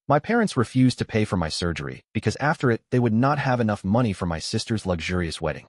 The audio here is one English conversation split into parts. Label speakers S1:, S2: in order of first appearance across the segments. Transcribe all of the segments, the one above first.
S1: My parents refused to pay for my surgery because after it, they would not have enough money for my sister's luxurious wedding.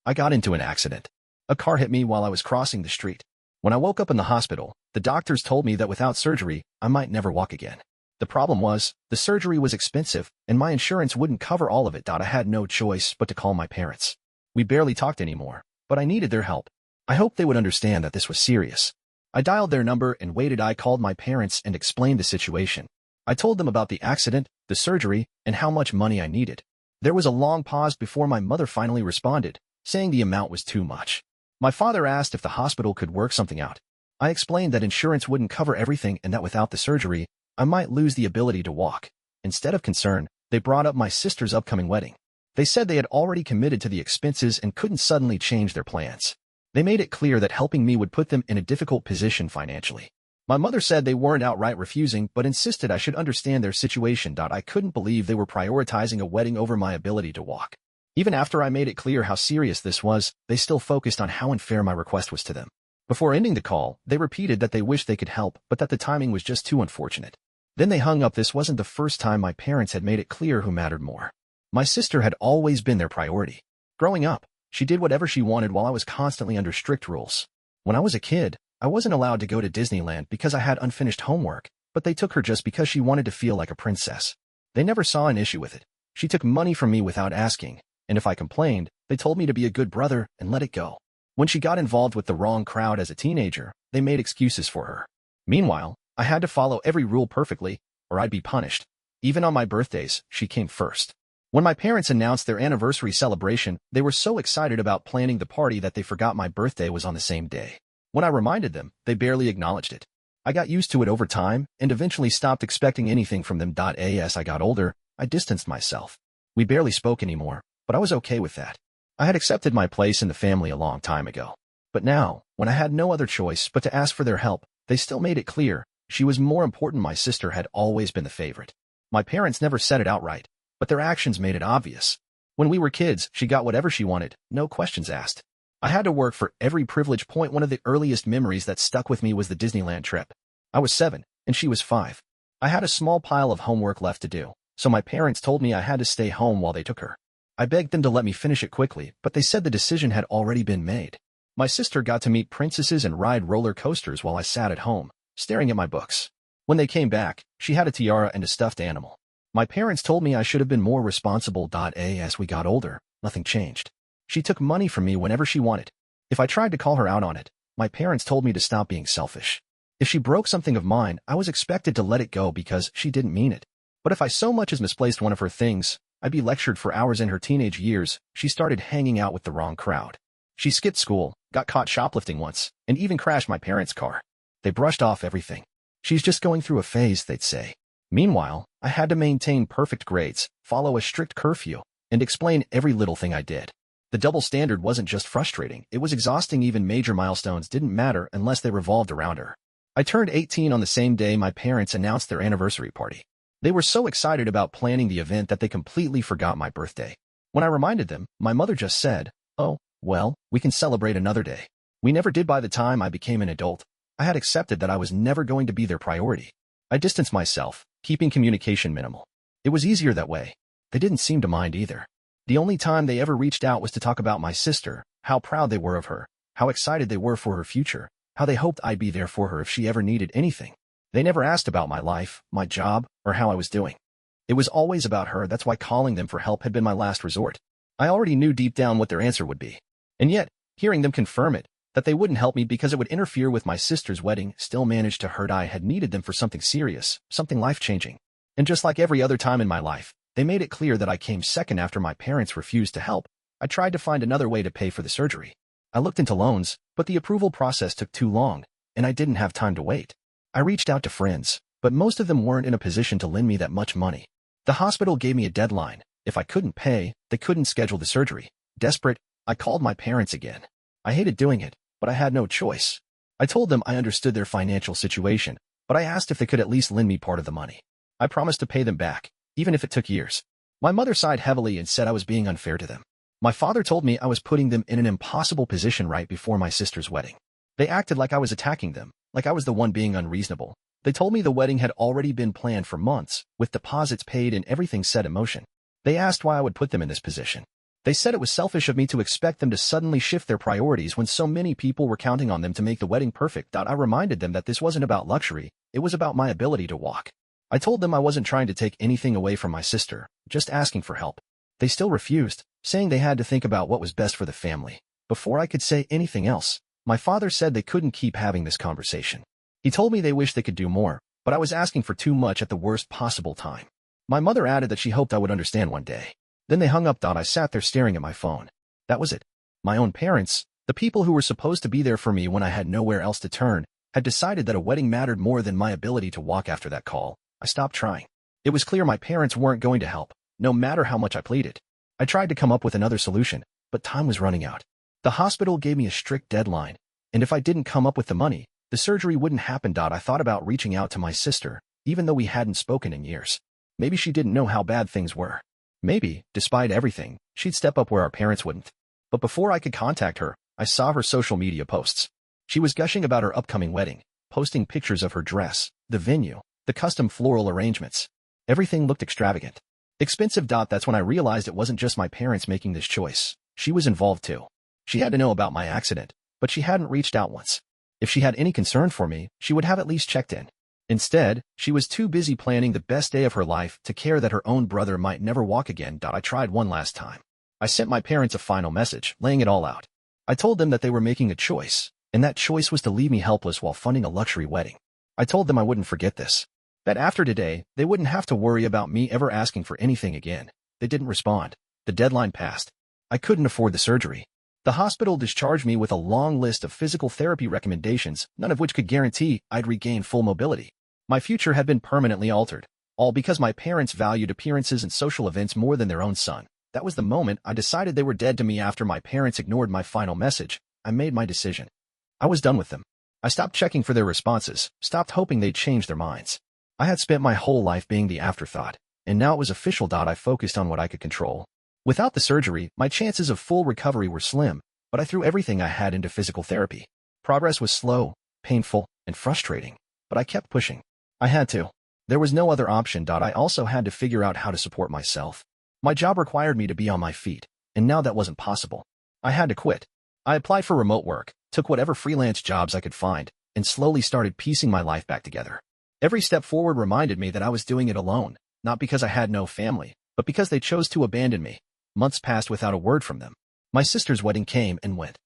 S1: I got into an accident. A car hit me while I was crossing the street. When I woke up in the hospital, the doctors told me that without surgery, I might never walk again. The problem was, the surgery was expensive, and my insurance wouldn't cover all of it. I had no choice but to call my parents. We barely talked anymore, but I needed their help. I hoped they would understand that this was serious. I dialed their number and waited. I called my parents and explained the situation. I told them about the accident, the surgery, and how much money I needed. There was a long pause before my mother finally responded, saying the amount was too much. My father asked if the hospital could work something out. I explained that insurance wouldn't cover everything and that without the surgery, I might lose the ability to walk. Instead of concern, they brought up my sister's upcoming wedding. They said they had already committed to the expenses and couldn't suddenly change their plans. They made it clear that helping me would put them in a difficult position financially. My mother said they weren't outright refusing, but insisted I should understand their situation. I couldn't believe they were prioritizing a wedding over my ability to walk. Even after I made it clear how serious this was, they still focused on how unfair my request was to them. Before ending the call, they repeated that they wished they could help, but that the timing was just too unfortunate. Then they hung up. This wasn't the first time my parents had made it clear who mattered more. My sister had always been their priority. Growing up, she did whatever she wanted while I was constantly under strict rules. When I was a kid, I wasn't allowed to go to Disneyland because I had unfinished homework, but they took her just because she wanted to feel like a princess. They never saw an issue with it. She took money from me without asking, and if I complained, they told me to be a good brother and let it go. When she got involved with the wrong crowd as a teenager, they made excuses for her. Meanwhile, I had to follow every rule perfectly, or I'd be punished. Even on my birthdays, she came first. When my parents announced their anniversary celebration, they were so excited about planning the party that they forgot my birthday was on the same day. When I reminded them, they barely acknowledged it. I got used to it over time and eventually stopped expecting anything from them. As I got older, I distanced myself. We barely spoke anymore, but I was okay with that. I had accepted my place in the family a long time ago. But now, when I had no other choice but to ask for their help, they still made it clear she was more important. My sister had always been the favorite. My parents never said it outright, but their actions made it obvious. When we were kids, she got whatever she wanted, no questions asked. I had to work for every privilege point. One of the earliest memories that stuck with me was the Disneyland trip. I was 7, and she was 5. I had a small pile of homework left to do, so my parents told me I had to stay home while they took her. I begged them to let me finish it quickly, but they said the decision had already been made. My sister got to meet princesses and ride roller coasters while I sat at home, staring at my books. When they came back, she had a tiara and a stuffed animal. My parents told me I should have been more responsible. As we got older, nothing changed. She took money from me whenever she wanted. If I tried to call her out on it, my parents told me to stop being selfish. If she broke something of mine, I was expected to let it go because she didn't mean it. But if I so much as misplaced one of her things, I'd be lectured for hours. In her teenage years, she started hanging out with the wrong crowd. She skipped school, got caught shoplifting once, and even crashed my parents' car. They brushed off everything. She's just going through a phase, they'd say. Meanwhile, I had to maintain perfect grades, follow a strict curfew, and explain every little thing I did. The double standard wasn't just frustrating, it was exhausting. Even major milestones didn't matter unless they revolved around her. I turned 18 on the same day my parents announced their anniversary party. They were so excited about planning the event that they completely forgot my birthday. When I reminded them, my mother just said, "Oh, well, we can celebrate another day." We never did. By the time I became an adult, I had accepted that I was never going to be their priority. I distanced myself, keeping communication minimal. It was easier that way. They didn't seem to mind either. The only time they ever reached out was to talk about my sister, how proud they were of her, how excited they were for her future, how they hoped I'd be there for her if she ever needed anything. They never asked about my life, my job, or how I was doing. It was always about her. That's why calling them for help had been my last resort. I already knew deep down what their answer would be. And yet, hearing them confirm it, that they wouldn't help me because it would interfere with my sister's wedding, still managed to hurt. I had needed them for something serious, something life-changing. And just like every other time in my life, they made it clear that I came second after my parents refused to help. I tried to find another way to pay for the surgery. I looked into loans, but the approval process took too long, and I didn't have time to wait. I reached out to friends, but most of them weren't in a position to lend me that much money. The hospital gave me a deadline. If I couldn't pay, they couldn't schedule the surgery. Desperate, I called my parents again. I hated doing it, but I had no choice. I told them I understood their financial situation, but I asked if they could at least lend me part of the money. I promised to pay them back, even if it took years. My mother sighed heavily and said I was being unfair to them. My father told me I was putting them in an impossible position right before my sister's wedding. They acted like I was attacking them, like I was the one being unreasonable, They told me the wedding had already been planned for months, with deposits paid and everything set in motion. They asked why I would put them in this position. They said it was selfish of me to expect them to suddenly shift their priorities when so many people were counting on them to make the wedding perfect. I reminded them that this wasn't about luxury, it was about my ability to walk. I told them I wasn't trying to take anything away from my sister, just asking for help. They still refused, saying they had to think about what was best for the family. Before I could say anything else, my father said they couldn't keep having this conversation. He told me they wished they could do more, but I was asking for too much at the worst possible time. My mother added that she hoped I would understand one day. Then they hung up. I sat there staring at my phone. That was it. My own parents, the people who were supposed to be there for me when I had nowhere else to turn, had decided that a wedding mattered more than my ability to walk. After that call, I stopped trying. It was clear my parents weren't going to help, no matter how much I pleaded. I tried to come up with another solution, but time was running out. The hospital gave me a strict deadline, and if I didn't come up with the money, the surgery wouldn't happen. I thought about reaching out to my sister, even though we hadn't spoken in years. Maybe she didn't know how bad things were. Maybe, despite everything, she'd step up where our parents wouldn't. But before I could contact her, I saw her social media posts. She was gushing about her upcoming wedding, posting pictures of her dress, the venue, the custom floral arrangements. Everything looked extravagant. Expensive. That's when I realized it wasn't just my parents making this choice. She was involved too. She had to know about my accident, but she hadn't reached out once. If she had any concern for me, she would have at least checked in. Instead, she was too busy planning the best day of her life to care that her own brother might never walk again. I tried one last time. I sent my parents a final message, laying it all out. I told them that they were making a choice, and that choice was to leave me helpless while funding a luxury wedding. I told them I wouldn't forget this. That after today, they wouldn't have to worry about me ever asking for anything again. They didn't respond. The deadline passed. I couldn't afford the surgery. The hospital discharged me with a long list of physical therapy recommendations, none of which could guarantee I'd regain full mobility. My future had been permanently altered, all because my parents valued appearances and social events more than their own son. That was the moment I decided they were dead to me. After my parents ignored my final message, I made my decision. I was done with them. I stopped checking for their responses, stopped hoping they'd change their minds. I had spent my whole life being the afterthought, and now it was official. I focused on what I could control. Without the surgery, my chances of full recovery were slim, but I threw everything I had into physical therapy. Progress was slow, painful, and frustrating, but I kept pushing. I had to. There was no other option. I also had to figure out how to support myself. My job required me to be on my feet, and now that wasn't possible. I had to quit. I applied for remote work, took whatever freelance jobs I could find, and slowly started piecing my life back together. Every step forward reminded me that I was doing it alone, not because I had no family, but because they chose to abandon me. Months passed without a word from them. My sister's wedding came and went.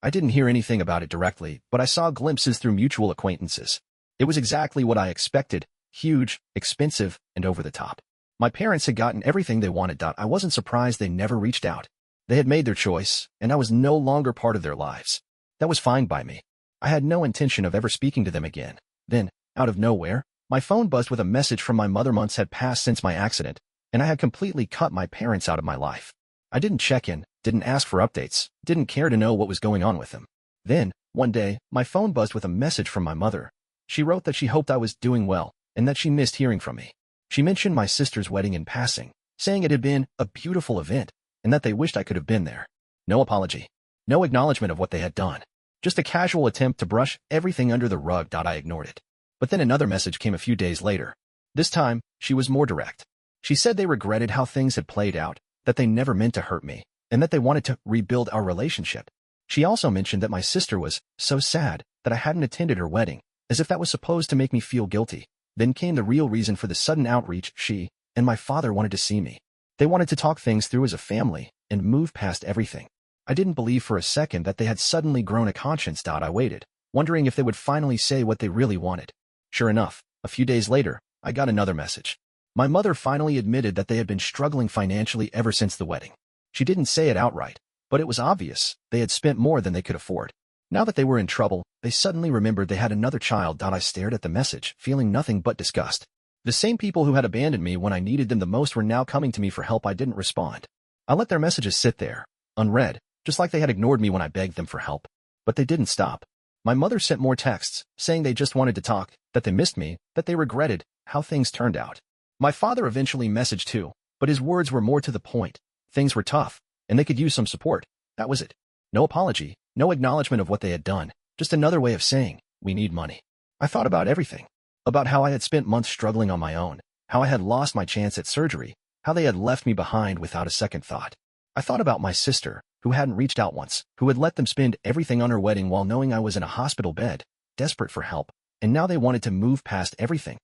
S1: I didn't hear anything about it directly, but I saw glimpses through mutual acquaintances. It was exactly what I expected: huge, expensive, and over the top. My parents had gotten everything they wanted. I wasn't surprised they never reached out. They had made their choice, and I was no longer part of their lives. That was fine by me. I had no intention of ever speaking to them again. Then, out of nowhere, my phone buzzed with a message from my mother. Months had passed since my accident, and I had completely cut my parents out of my life. I didn't check in, didn't ask for updates, didn't care to know what was going on with them. Then, one day, my phone buzzed with a message from my mother. She wrote that she hoped I was doing well, and that she missed hearing from me. She mentioned my sister's wedding in passing, saying it had been a beautiful event, and that they wished I could have been there. No apology. No acknowledgement of what they had done. Just a casual attempt to brush everything under the rug. I ignored it. But then another message came a few days later. This time, she was more direct. She said they regretted how things had played out, that they never meant to hurt me, and that they wanted to rebuild our relationship. She also mentioned that my sister was so sad that I hadn't attended her wedding, as if that was supposed to make me feel guilty. Then came the real reason for the sudden outreach. She and my father wanted to see me. They wanted to talk things through as a family and move past everything. I didn't believe for a second that they had suddenly grown a conscience. I waited, wondering if they would finally say what they really wanted. Sure enough, a few days later, I got another message. My mother finally admitted that they had been struggling financially ever since the wedding. She didn't say it outright, but it was obvious they had spent more than they could afford. Now that they were in trouble, they suddenly remembered they had another child. I stared at the message, feeling nothing but disgust. The same people who had abandoned me when I needed them the most were now coming to me for help. I didn't respond. I let their messages sit there, unread, just like they had ignored me when I begged them for help. But they didn't stop. My mother sent more texts, saying they just wanted to talk, that they missed me, that they regretted how things turned out. My father eventually messaged too, but his words were more to the point. Things were tough, and they could use some support. That was it. No apology, no acknowledgement of what they had done, just another way of saying, we need money. I thought about everything. about how I had spent months struggling on my own, how I had lost my chance at surgery, how they had left me behind without a second thought. I thought about my sister, who hadn't reached out once, who had let them spend everything on her wedding while knowing I was in a hospital bed, desperate for help, and now they wanted to move past everything.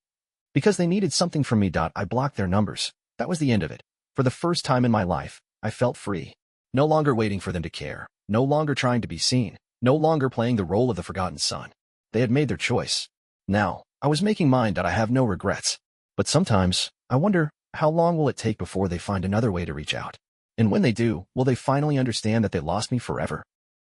S1: Because they needed something from me. I blocked their numbers. That was the end of it. For the first time in my life, I felt free. No longer waiting for them to care, no longer trying to be seen, no longer playing the role of the forgotten son. They had made their choice. Now, I was making mine. I have no regrets. But sometimes, I wonder, how long will it take before they find another way to reach out? And when they do, will they finally understand that they lost me forever?